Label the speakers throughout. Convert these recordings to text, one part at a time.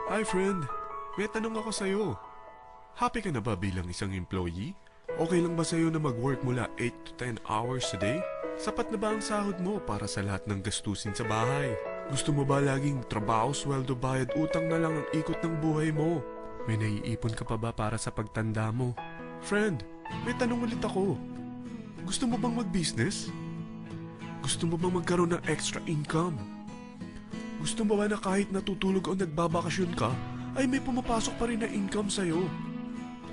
Speaker 1: Hi friend, may tanong ako sa'yo. Happy ka na ba bilang isang employee? Okay lang ba sa'yo na mag-work mula 8 to 10 hours a day? Sapat na ba ang sahod mo para sa lahat ng gastusin sa bahay? Gusto mo ba laging trabaho, sweldo, bayad, utang na lang ang ikot ng buhay mo? May naiipon ka pa ba para sa pagtanda mo? Friend, may tanong ulit ako. Gusto mo bang mag-business? Gusto mo bang magkaroon ng extra income? Gusto mo ba na kahit natutulog o nagbabakasyon ka, ay may pumapasok pa rin na income sa'yo?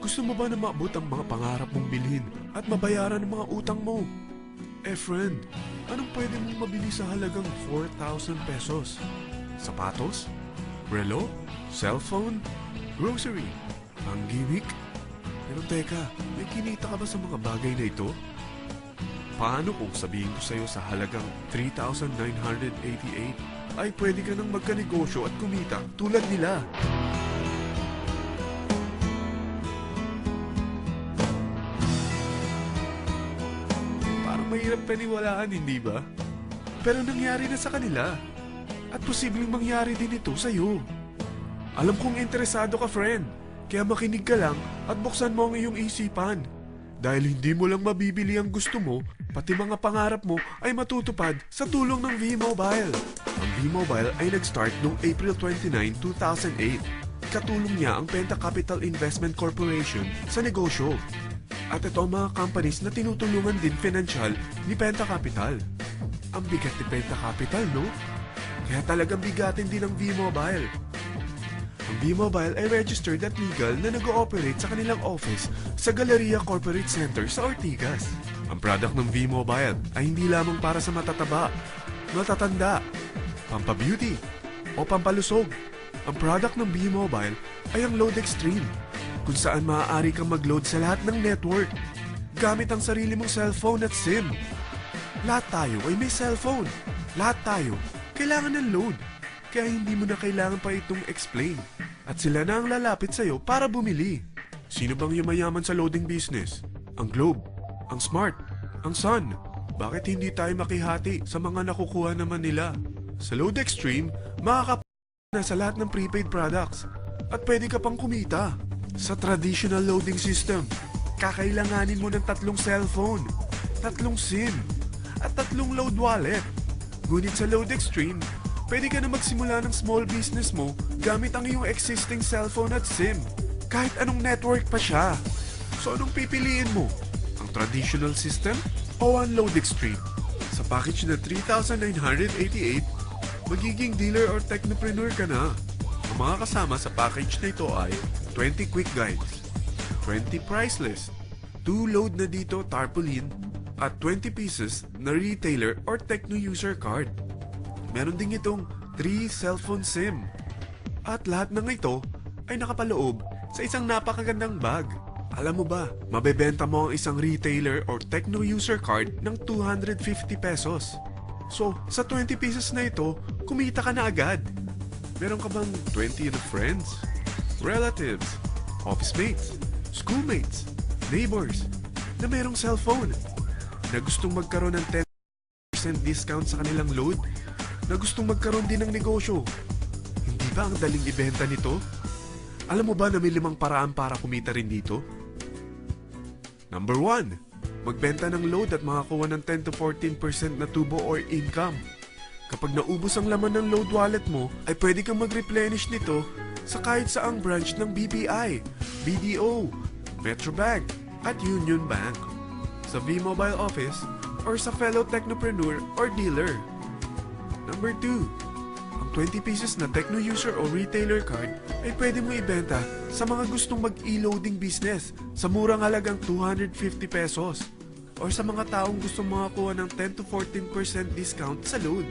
Speaker 1: Gusto mo ba na maabot ang mga pangarap mong bilhin at mabayaran ang mga utang mo? Friend, anong pwede mong mabili sa halagang 4,000 pesos? Sapatos? Relo? Cellphone? Grocery? Ang gimmick? Pero teka, may kinita ka ba sa mga bagay na ito? Paano kung sabihin ko sa'yo sa halagang 3,988 ay pwede ka nang magkanegosyo at kumita tulad nila? Parang mahirap paniwalaan, hindi ba? Pero nangyari na sa kanila. At posibleng mangyari din ito sa'yo. Alam kong interesado ka, friend. Kaya makinig ka lang at buksan mo ang iyong isipan. Dahil hindi mo lang mabibili ang gusto mo, pati mga pangarap mo ay matutupad sa tulong ng V-Mobile. Ang V-Mobile ay nag-start noong April 29, 2008. Katulong niya ang Penta Capital Investment Corporation sa negosyo. At ito ang mga companies na tinutulungan din financial ni Penta Capital. Ang bigat ni Penta Capital, no? Kaya talagang bigatin din ang V-Mobile. Ang V-Mobile ay registered at legal na nag-ooperate sa kanilang office sa Galleria Corporate Center sa Ortigas. Ang product ng V-Mobile ay hindi lamang para sa matataba, matatanda, pampabeauty, o pampalusog. Ang product ng V-Mobile ay ang Load Extreme, kung saan maaari kang mag-load sa lahat ng network gamit ang sarili mong cellphone at SIM. Lahat tayo ay may cellphone. Lahat tayo kailangan ng load. Kaya hindi mo na kailangan pa itong explain. At sila na ang lalapit sa'yo para bumili. Sino bang yumayaman sa loading business? Ang Globe, ang Smart, ang Sun. Bakit hindi tayo makihati sa mga nakukuha naman nila? Sa Load Extreme, na sa lahat ng prepaid products. At pwede ka pang kumita. Sa traditional loading system, kakailanganin mo ng 3 cellphone, 3 SIM, at 3 load wallet. Ngunit sa Load Extreme, pwede ka na magsimula ng small business mo gamit ang iyong existing cellphone at SIM. Kahit anong network pa siya. So anong pipiliin mo? Ang traditional system o ang Load Extreme? Sa package na 3,988, magiging dealer or technopreneur ka na. Ang mga kasama sa package na ito ay 20 quick guides, 20 price list, 2 load na dito tarpaulin, at 20 pieces na retailer or techno user card. Meron din itong 3 cellphone SIM. At lahat ng ito ay nakapaloob sa isang napakagandang bag. Alam mo ba, mabebenta mo ang isang retailer or techno user card ng 250 pesos. So, sa 20 pieces na ito, kumita ka na agad. Meron ka bang 20 na friends, relatives, office mates, schoolmates, neighbors na merong cellphone na gustong magkaroon ng 10% discount sa kanilang load? Na gustong magkaroon din ng negosyo? Hindi ba ang daling ibenta nito? Alam mo ba na may 5 paraan para kumita rin dito? Number 1, magbenta ng load at makakuha ng 10 to 14% na tubo or income. Kapag naubos ang laman ng load wallet mo, ay pwede kang mag-replenish nito sa kahit saang branch ng BPI, BDO, Metrobank, at Union Bank, sa V-Mobile office, or sa fellow technopreneur or dealer. Number 2, ang 20 pieces na techno user o retailer card ay pwede mo ibenta sa mga gustong mag-e-loading business sa murang halagang 250 pesos or sa mga taong gustong makakuha ng 10 to 14% discount sa load.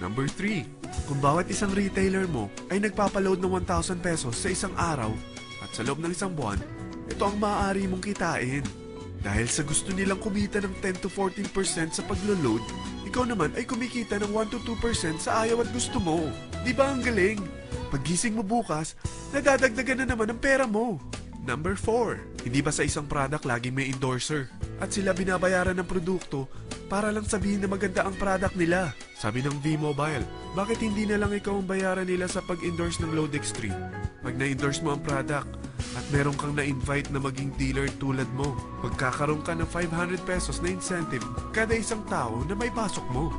Speaker 1: Number 3, kung bawat isang retailer mo ay nagpapaload ng 1,000 pesos sa isang araw at sa loob ng isang buwan, ito ang maaari mong kitain. Dahil sa gusto nilang kumita ng 10 to 14% sa paglo-load, ikaw naman ay kumikita ng 1 to 2% sa ayaw at gusto mo. Di ba ang galing? Paggising mo bukas, nadadagdagan na naman ang pera mo. Number 4, hindi ba sa isang product laging may endorser? At sila binabayaran ng produkto para lang sabihin na maganda ang product nila. Sabi ng V-Mobile, bakit hindi na lang ikaw ang bayaran nila sa pag-endorse ng Loadextreme? Pag na-endorse mo ang product at meron kang na-invite na maging dealer tulad mo, magkakaroon ka ng 500 pesos na incentive kada isang tao na may pasok mo.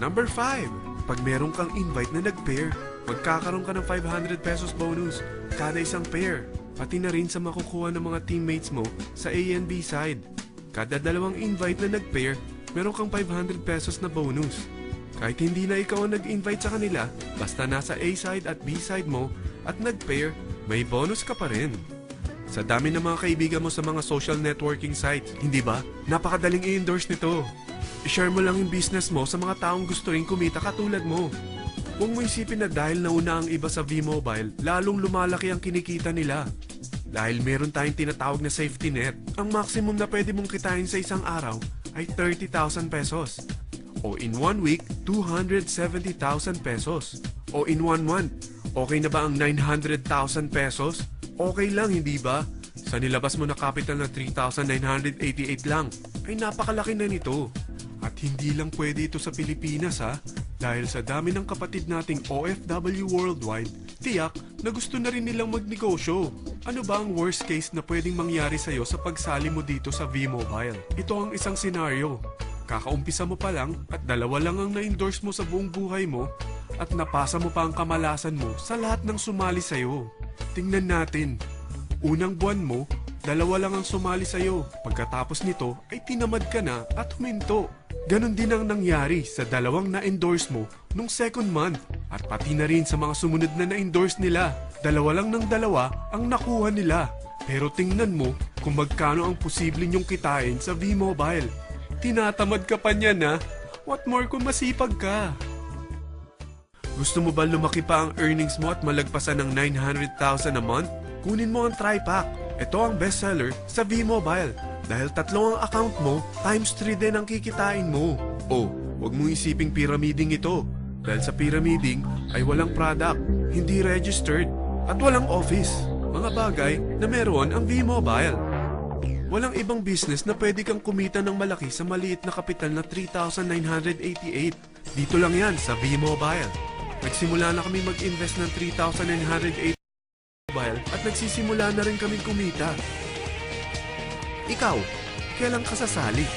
Speaker 1: Number 5, pag meron kang invite na nag-pair, magkakaroon ka ng 500 pesos bonus kada isang pair, pati na rin sa makukuha ng mga teammates mo sa A and B side. Kada dalawang invite na nag-pair, meron kang 500 pesos na bonus. Kahit hindi na ikaw ang nag-invite sa kanila, basta nasa A side at B side mo at nag-pair, may bonus ka pa rin. Sa dami ng mga kaibigan mo sa mga social networking sites, hindi ba? Napakadaling i-endorse nito. I-share mo lang yung business mo sa mga taong gusto rin kumita katulad mo. Huwag mo isipin na dahil nauna ang iba sa V-Mobile, lalong lumalaki ang kinikita nila. Dahil meron tayong tinatawag na safety net, ang maximum na pwede mong kitain sa isang araw ay 30,000 pesos. O in 1 week, 270,000 pesos. O in 1 month, okay na ba ang 900,000 pesos? Okay lang, hindi ba? Sa nilabas mo na capital na 3,988 lang, ay napakalaki na nito. At hindi lang pwede ito sa Pilipinas ha, dahil sa dami ng kapatid nating OFW worldwide, tiyak na gusto na rin nilang magnegosyo. Ano ba ang worst case na pwedeng mangyari sa'yo sa pagsali mo dito sa V-Mobile? Ito ang isang senaryo. Kakaumpisa mo pa lang at dalawa lang ang na-endorse mo sa buong buhay mo at napasa mo pa ang kamalasan mo sa lahat ng sumali sa'yo. Tingnan natin. Unang buwan mo, dalawa lang ang sumali sa'yo. Pagkatapos nito ay tinamad ka na at huminto. Ganon din ang nangyari sa dalawang na-endorse mo nung second month at pati na rin sa mga sumunod na na-endorse nila. Dalawa lang ng dalawa ang nakuha nila. Pero tingnan mo kung magkano ang posible nyong kitain sa V-Mobile. Tinatamad ka pa niyan ha? What more kung masipag ka? Gusto mo ba lumaki pa ang earnings mo at malagpasan ng 900,000 a month? Kunin mo ang TriPack. Ito ang bestseller sa V-Mobile. Dahil 3 ang account mo, times 3 din ang kikitain mo. O, huwag mong isiping pyramiding ito. Dahil sa pyramiding ay walang product, hindi registered, at walang office. Mga bagay na meron ang V-Mobile. Walang ibang business na pwede kang kumita ng malaki sa maliit na kapital na 3,988. Dito lang yan sa V-Mobile. Nagsimula na kami mag-invest ng 3,988 mobile at nagsisimula na rin kami kumita. Ikaw, kailan ka sasali?